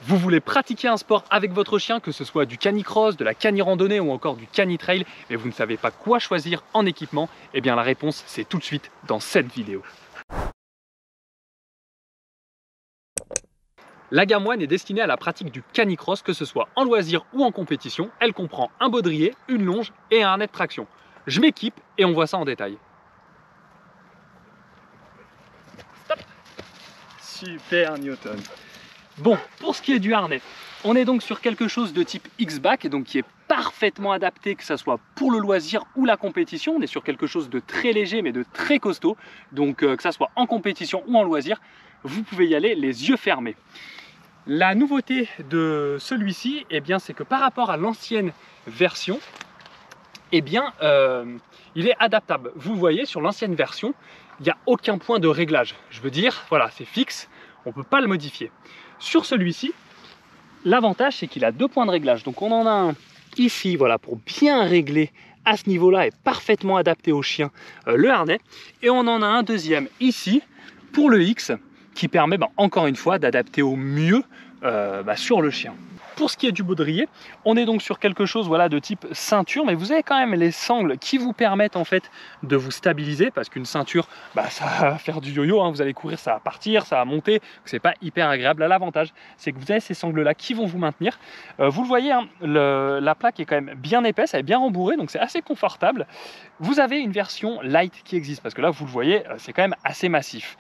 Vous voulez pratiquer un sport avec votre chien, que ce soit du canicross, de la cani-randonnée ou encore du cani-trail, mais vous ne savez pas quoi choisir en équipement? Eh bien la réponse, c'est tout de suite dans cette vidéo. La gamme One est destinée à la pratique du canicross, que ce soit en loisir ou en compétition. Elle comprend un baudrier, une longe et un harnais de traction. Je m'équipe et on voit ça en détail. Stop. Super Newton. Bon, pour ce qui est du harnais, on est donc sur quelque chose de type X-Back, donc qui est parfaitement adapté, que ce soit pour le loisir ou la compétition. On est sur quelque chose de très léger mais de très costaud, donc que ce soit en compétition ou en loisir, vous pouvez y aller les yeux fermés. La nouveauté de celui-ci, eh bien, c'est que par rapport à l'ancienne version, eh bien, il est adaptable. Vous voyez, sur l'ancienne version, il n'y a aucun point de réglage. Je veux dire, voilà, c'est fixe, on ne peut pas le modifier. Sur celui-ci, l'avantage, c'est qu'il a deux points de réglage. Donc, on en a un ici, voilà, pour bien régler à ce niveau-là et parfaitement adapté au chien le harnais. Et on en a un deuxième ici pour le X qui permet, encore une fois, d'adapter au mieux sur le chien. Pour ce qui est du baudrier, on est donc sur quelque chose, voilà, de type ceinture, mais vous avez quand même les sangles qui vous permettent en fait de vous stabiliser, parce qu'une ceinture, ça va faire du yo-yo, hein, vous allez courir, ça va partir, ça va monter, c'est pas hyper agréable. Là, l'avantage, c'est que vous avez ces sangles-là qui vont vous maintenir. Vous le voyez, hein, la plaque est quand même bien épaisse, elle est bien rembourrée, donc c'est assez confortable. Vous avez une version light qui existe, parce que là, vous le voyez, c'est quand même assez massif.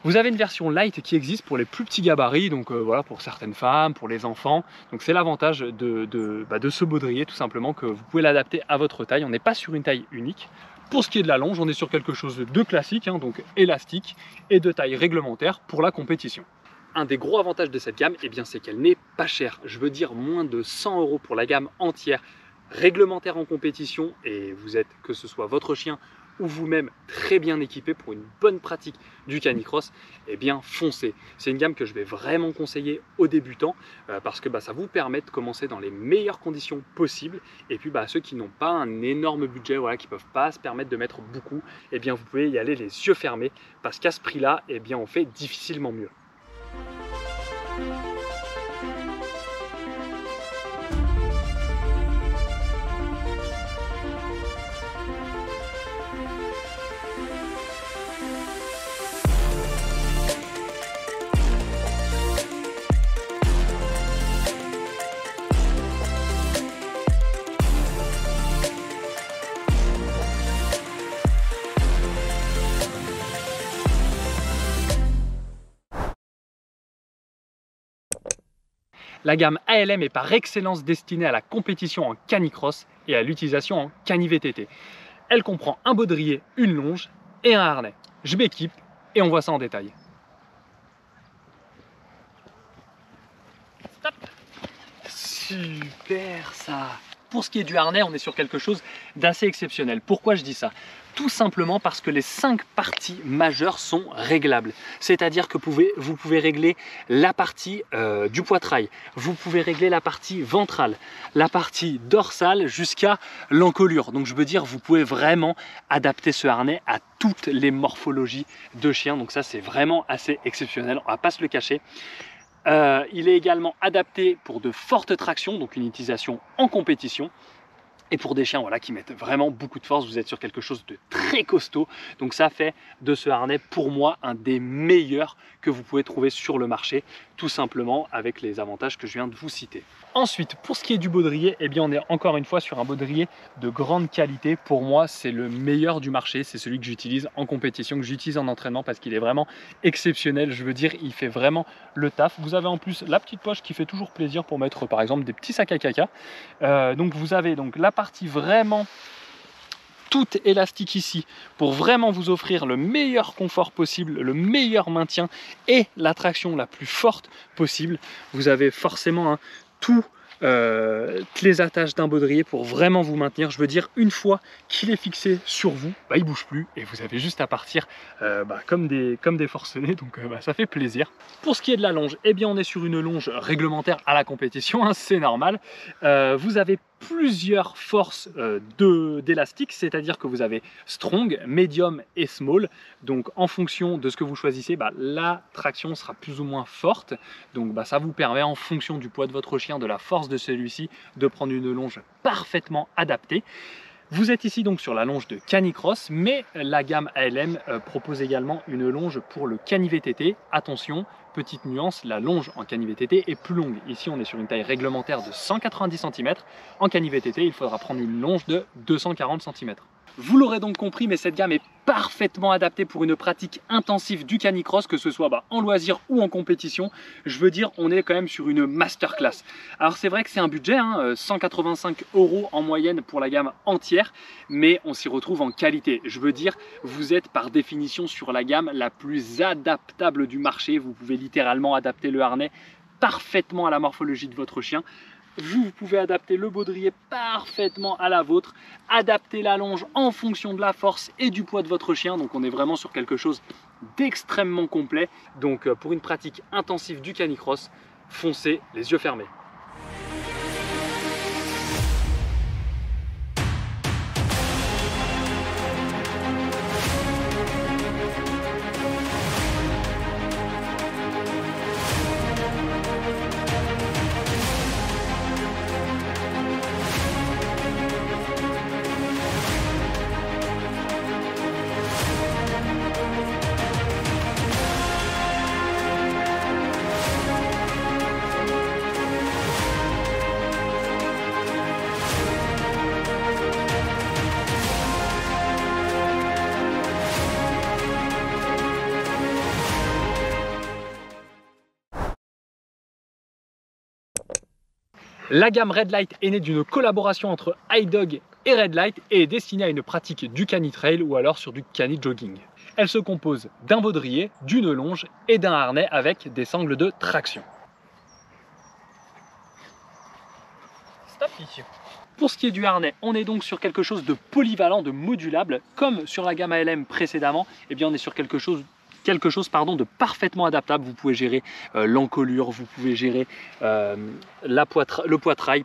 Vous avez une version light qui existe pour les plus petits gabarits, donc voilà, pour certaines femmes, pour les enfants. Donc c'est l'avantage de ce baudrier, tout simplement, que vous pouvez l'adapter à votre taille. On n'est pas sur une taille unique. Pour ce qui est de la longe, on est sur quelque chose de classique, hein, donc élastique et de taille réglementaire pour la compétition. Un des gros avantages de cette gamme, eh bien, c'est qu'elle n'est pas chère. Je veux dire moins de 100 € pour la gamme entière réglementaire en compétition, et vous êtes, que ce soit votre chien ou vous-même, très bien équipé pour une bonne pratique du canicross, eh bien foncez. C'est une gamme que je vais vraiment conseiller aux débutants parce que ça vous permet de commencer dans les meilleures conditions possibles, et puis ceux qui n'ont pas un énorme budget, voilà, qui ne peuvent pas se permettre de mettre beaucoup, eh bien vous pouvez y aller les yeux fermés, parce qu'à ce prix-là, eh bien on fait difficilement mieux. La gamme ALM est par excellence destinée à la compétition en canicross et à l'utilisation en cani-VTT. Elle comprend un baudrier, une longe et un harnais. Je m'équipe et on voit ça en détail. Stop. Super ça! Pour ce qui est du harnais, on est sur quelque chose d'assez exceptionnel. Pourquoi je dis ça? Tout simplement parce que les 5 parties majeures sont réglables. C'est-à-dire que vous pouvez régler la partie du poitrail, vous pouvez régler la partie ventrale, la partie dorsale jusqu'à l'encolure. Donc je veux dire, vous pouvez vraiment adapter ce harnais à toutes les morphologies de chiens. Donc ça, c'est vraiment assez exceptionnel, on ne va pas se le cacher. Il est également adapté pour de fortes tractions, donc une utilisation en compétition. Et pour des chiens, voilà, qui mettent vraiment beaucoup de force, vous êtes sur quelque chose de très costaud. Donc ça fait de ce harnais, pour moi, un des meilleurs que vous pouvez trouver sur le marché, tout simplement avec les avantages que je viens de vous citer. Ensuite, pour ce qui est du baudrier, eh bien, on est encore une fois sur un baudrier de grande qualité. Pour moi, c'est le meilleur du marché. C'est celui que j'utilise en compétition, que j'utilise en entraînement, parce qu'il est vraiment exceptionnel. Je veux dire, il fait vraiment le taf. Vous avez en plus la petite poche qui fait toujours plaisir pour mettre, par exemple, des petits sacs à caca. Donc vous avez donc la partie vraiment toute élastique ici pour vraiment vous offrir le meilleur confort possible, le meilleur maintien et la traction la plus forte possible. Vous avez forcément toutes les attaches d'un baudrier pour vraiment vous maintenir. Je veux dire, une fois qu'il est fixé sur vous, il ne bouge plus et vous avez juste à partir comme des forcenés, donc ça fait plaisir. Pour ce qui est de la longe, eh bien on est sur une longe réglementaire à la compétition, hein, c'est normal. Vous avez plusieurs forces d'élastique, c'est-à-dire que vous avez strong, medium et small. Donc en fonction de ce que vous choisissez, la traction sera plus ou moins forte. Donc ça vous permet, en fonction du poids de votre chien, de la force de celui-ci, de prendre une longe parfaitement adaptée. Vous êtes ici donc sur la longe de Canicross, mais la gamme ALM propose également une longe pour le Cani-VTT. Attention, petite nuance, la longe en Cani-VTT est plus longue. Ici, on est sur une taille réglementaire de 190 cm. En Cani-VTT, il faudra prendre une longe de 240 cm. Vous l'aurez donc compris, mais cette gamme est parfaitement adaptée pour une pratique intensive du canicross, que ce soit en loisir ou en compétition. Je veux dire, on est quand même sur une masterclass. Alors c'est vrai que c'est un budget, 185 € en moyenne pour la gamme entière, mais on s'y retrouve en qualité. Je veux dire, vous êtes par définition sur la gamme la plus adaptable du marché. Vous pouvez littéralement adapter le harnais parfaitement à la morphologie de votre chien. Vous pouvez adapter le baudrier parfaitement à la vôtre, adapter la longe en fonction de la force et du poids de votre chien. Donc on est vraiment sur quelque chose d'extrêmement complet. Donc pour une pratique intensive du canicross, foncez les yeux fermés. La gamme Red Light est née d'une collaboration entre iDog et Red Light et est destinée à une pratique du cani-trail ou alors sur du cani-jogging. Elle se compose d'un baudrier, d'une longe et d'un harnais avec des sangles de traction. Stop. Pour ce qui est du harnais, on est donc sur quelque chose de polyvalent, de modulable, comme sur la gamme ALM précédemment. Eh bien, on est sur quelque chose de parfaitement adaptable. Vous pouvez gérer l'encolure, vous pouvez gérer le poitrail,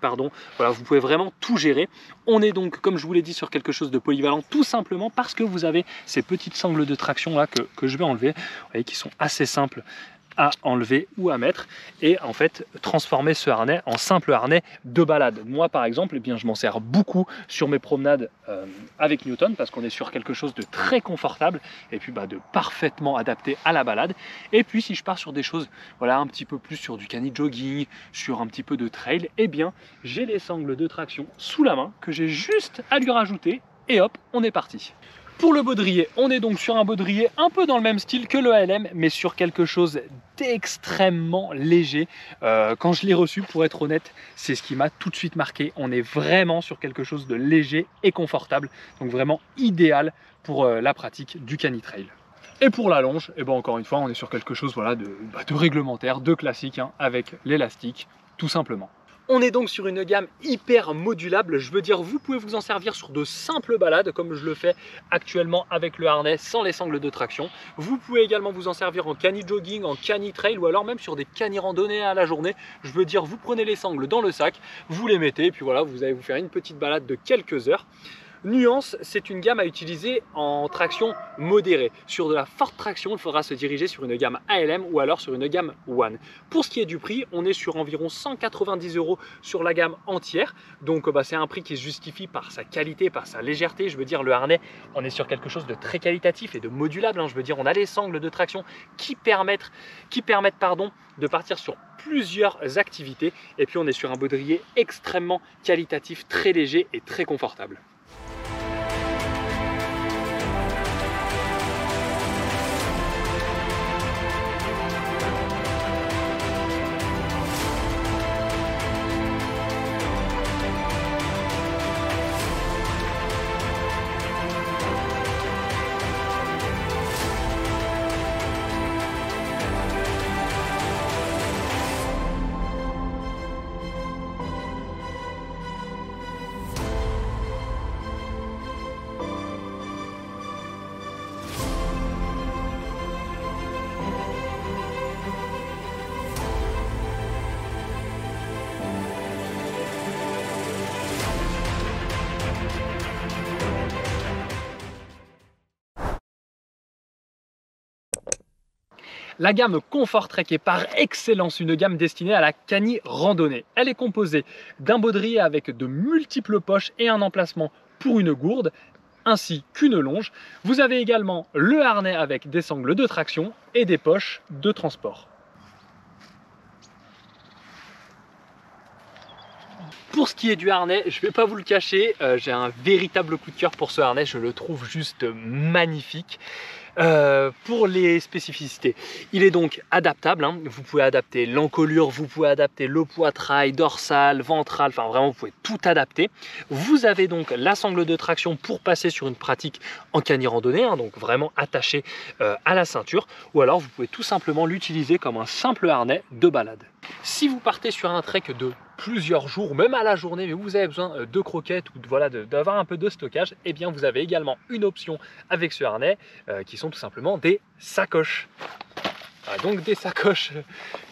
Voilà, vous pouvez vraiment tout gérer. On est donc, comme je vous l'ai dit, sur quelque chose de polyvalent, tout simplement parce que vous avez ces petites sangles de traction là que je vais enlever, vous voyez, qui sont assez simples à enlever ou à mettre, et en fait transformer ce harnais en simple harnais de balade. Moi par exemple, eh bien, je m'en sers beaucoup sur mes promenades avec Newton, parce qu'on est sur quelque chose de très confortable et puis de parfaitement adapté à la balade. Et puis si je pars sur des choses un petit peu plus sur du cani-jogging, sur un petit peu de trail, eh bien j'ai les sangles de traction sous la main que j'ai juste à lui rajouter et hop, on est parti. Pour le baudrier, on est donc sur un baudrier un peu dans le même style que le ALM, mais sur quelque chose d'extrêmement léger. Quand je l'ai reçu, pour être honnête, c'est ce qui m'a tout de suite marqué. On est vraiment sur quelque chose de léger et confortable, donc vraiment idéal pour la pratique du cani-trail. Et pour la longe, encore une fois, on est sur quelque chose de réglementaire, de classique, avec l'élastique, tout simplement. On est donc sur une gamme hyper modulable, je veux dire, vous pouvez vous en servir sur de simples balades, comme je le fais actuellement avec le harnais sans les sangles de traction. Vous pouvez également vous en servir en cani-jogging, en cani-trail ou alors même sur des cani-randonnées à la journée. Je veux dire, vous prenez les sangles dans le sac, vous les mettez et puis voilà, vous allez vous faire une petite balade de quelques heures. Nuance, c'est une gamme à utiliser en traction modérée. Sur de la forte traction, il faudra se diriger sur une gamme ALM ou alors sur une gamme One. Pour ce qui est du prix, on est sur environ 190 € sur la gamme entière. Donc c'est un prix qui se justifie par sa qualité, par sa légèreté. Je veux dire, le harnais, on est sur quelque chose de très qualitatif et de modulable. Je veux dire, on a les sangles de traction qui permettent de partir sur plusieurs activités. Et puis on est sur un baudrier extrêmement qualitatif, très léger et très confortable. La gamme Comfort Trek est par excellence une gamme destinée à la cani randonnée. Elle est composée d'un baudrier avec de multiples poches et un emplacement pour une gourde, ainsi qu'une longe. Vous avez également le harnais avec des sangles de traction et des poches de transport. Pour ce qui est du harnais, je ne vais pas vous le cacher, j'ai un véritable coup de cœur pour ce harnais, je le trouve juste magnifique. Pour les spécificités, il est donc adaptable, hein. Vous pouvez adapter l'encolure, vous pouvez adapter le poitrail, dorsal, ventral, enfin vraiment vous pouvez tout adapter. Vous avez donc la sangle de traction pour passer sur une pratique en cani randonnée, hein, donc vraiment attaché à la ceinture, ou alors vous pouvez tout simplement l'utiliser comme un simple harnais de balade. Si vous partez sur un trek de plusieurs jours, même à la journée, mais vous avez besoin de croquettes ou voilà, d'avoir un peu de stockage, et bien vous avez également une option avec ce harnais qui sont tout simplement des sacoches. Donc des sacoches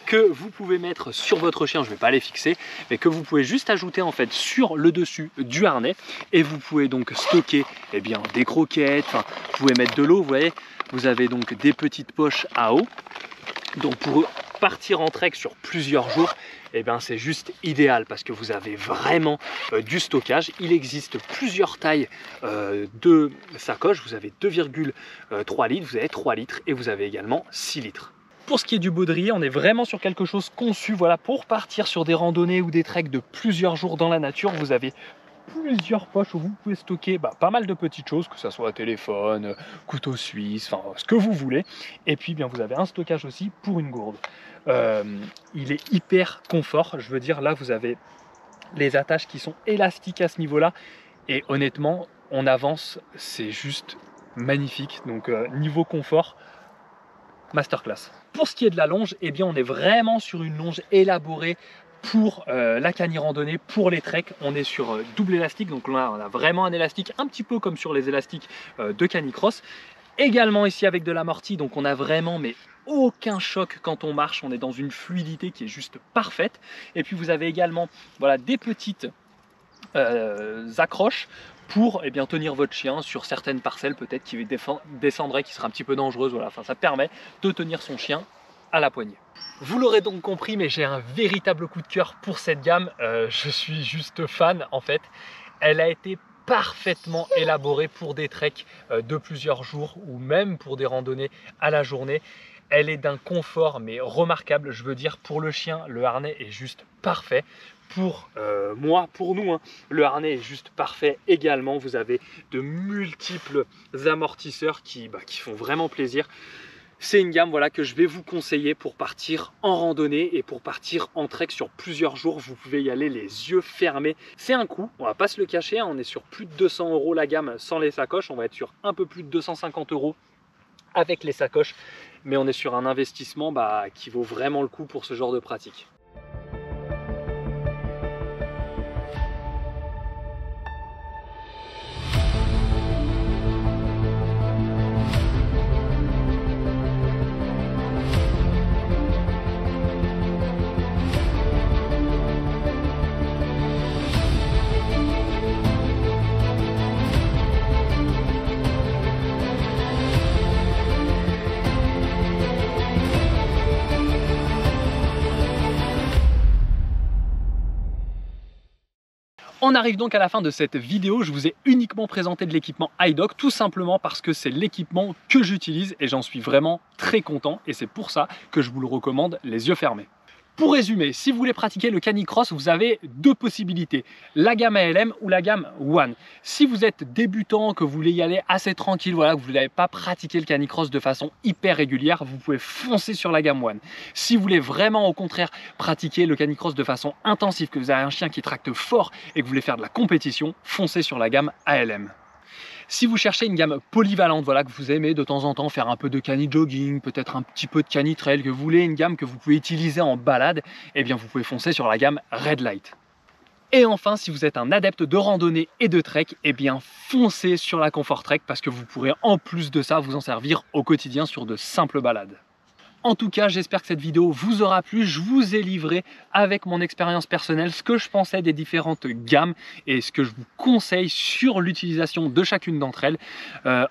que vous pouvez mettre sur votre chien, je ne vais pas les fixer, mais que vous pouvez juste ajouter en fait sur le dessus du harnais, et vous pouvez donc stocker bien, des croquettes, enfin, vous pouvez mettre de l'eau, vous voyez, vous avez donc des petites poches à eau. Donc pour partir en trek sur plusieurs jours, c'est juste idéal parce que vous avez vraiment du stockage. Il existe plusieurs tailles de sacoches. Vous avez 2,3 litres, vous avez 3 litres et vous avez également 6 litres. Pour ce qui est du baudrier, on est vraiment sur quelque chose conçu pour partir sur des randonnées ou des treks de plusieurs jours dans la nature. Vous avez plusieurs poches où vous pouvez stocker pas mal de petites choses, que ce soit téléphone, couteau suisse, enfin ce que vous voulez. Et puis vous avez un stockage aussi pour une gourde. Il est hyper confort, je veux dire, là vous avez les attaches qui sont élastiques à ce niveau-là. Et honnêtement, on avance, c'est juste magnifique. Donc niveau confort, masterclass. Pour ce qui est de la longe, on est vraiment sur une longe élaborée pour la cani randonnée, pour les treks. On est sur double élastique, donc là on a vraiment un élastique un petit peu comme sur les élastiques de canicross. Également ici avec de l'amorti, donc on a vraiment aucun choc quand on marche, on est dans une fluidité qui est juste parfaite. Et puis vous avez également des petites accroches pour tenir votre chien sur certaines parcelles peut-être qui descendraient, qui sera un petit peu dangereuse. Ça permet de tenir son chien à la poignée. Vous l'aurez donc compris, mais j'ai un véritable coup de cœur pour cette gamme. Je suis juste fan en fait. Elle a été parfaitement élaborée pour des treks de plusieurs jours ou même pour des randonnées à la journée. Elle est d'un confort mais remarquable. Je veux dire, pour le chien, le harnais est juste parfait. Pour nous, hein, le harnais est juste parfait également. Vous avez de multiples amortisseurs qui font vraiment plaisir. C'est une gamme que je vais vous conseiller pour partir en randonnée et pour partir en trek sur plusieurs jours. Vous pouvez y aller les yeux fermés. C'est un coût, on va pas se le cacher, hein, on est sur plus de 200 € la gamme sans les sacoches. On va être sur un peu plus de 250 € avec les sacoches. Mais on est sur un investissement qui vaut vraiment le coup pour ce genre de pratique. On arrive donc à la fin de cette vidéo. Je vous ai uniquement présenté de l'équipement iDock, tout simplement parce que c'est l'équipement que j'utilise et j'en suis vraiment très content. Et c'est pour ça que je vous le recommande les yeux fermés. Pour résumer, si vous voulez pratiquer le canicross, vous avez deux possibilités, la gamme ALM ou la gamme One. Si vous êtes débutant, que vous voulez y aller assez tranquille, que vous n'avez pas pratiqué le canicross de façon hyper régulière, vous pouvez foncer sur la gamme One. Si vous voulez vraiment au contraire pratiquer le canicross de façon intensive, que vous avez un chien qui tracte fort et que vous voulez faire de la compétition, foncez sur la gamme ALM. Si vous cherchez une gamme polyvalente, que vous aimez de temps en temps faire un peu de cani jogging, peut-être un petit peu de cani trail, que vous voulez une gamme que vous pouvez utiliser en balade, vous pouvez foncer sur la gamme Red Light. Et enfin, si vous êtes un adepte de randonnée et de trek, foncez sur la Comfort Trek parce que vous pourrez en plus de ça vous en servir au quotidien sur de simples balades. En tout cas, j'espère que cette vidéo vous aura plu. Je vous ai livré avec mon expérience personnelle ce que je pensais des différentes gammes et ce que je vous conseille sur l'utilisation de chacune d'entre elles.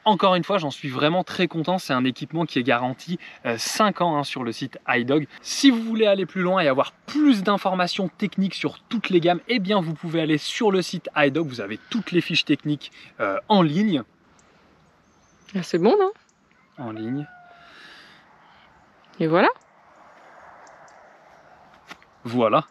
Encore une fois, j'en suis vraiment très content. C'est un équipement qui est garanti 5 ans sur le site iDog. Si vous voulez aller plus loin et avoir plus d'informations techniques sur toutes les gammes, eh bien vous pouvez aller sur le site iDog. Vous avez toutes les fiches techniques en ligne. C'est bon, non? En ligne. Et voilà. Voilà.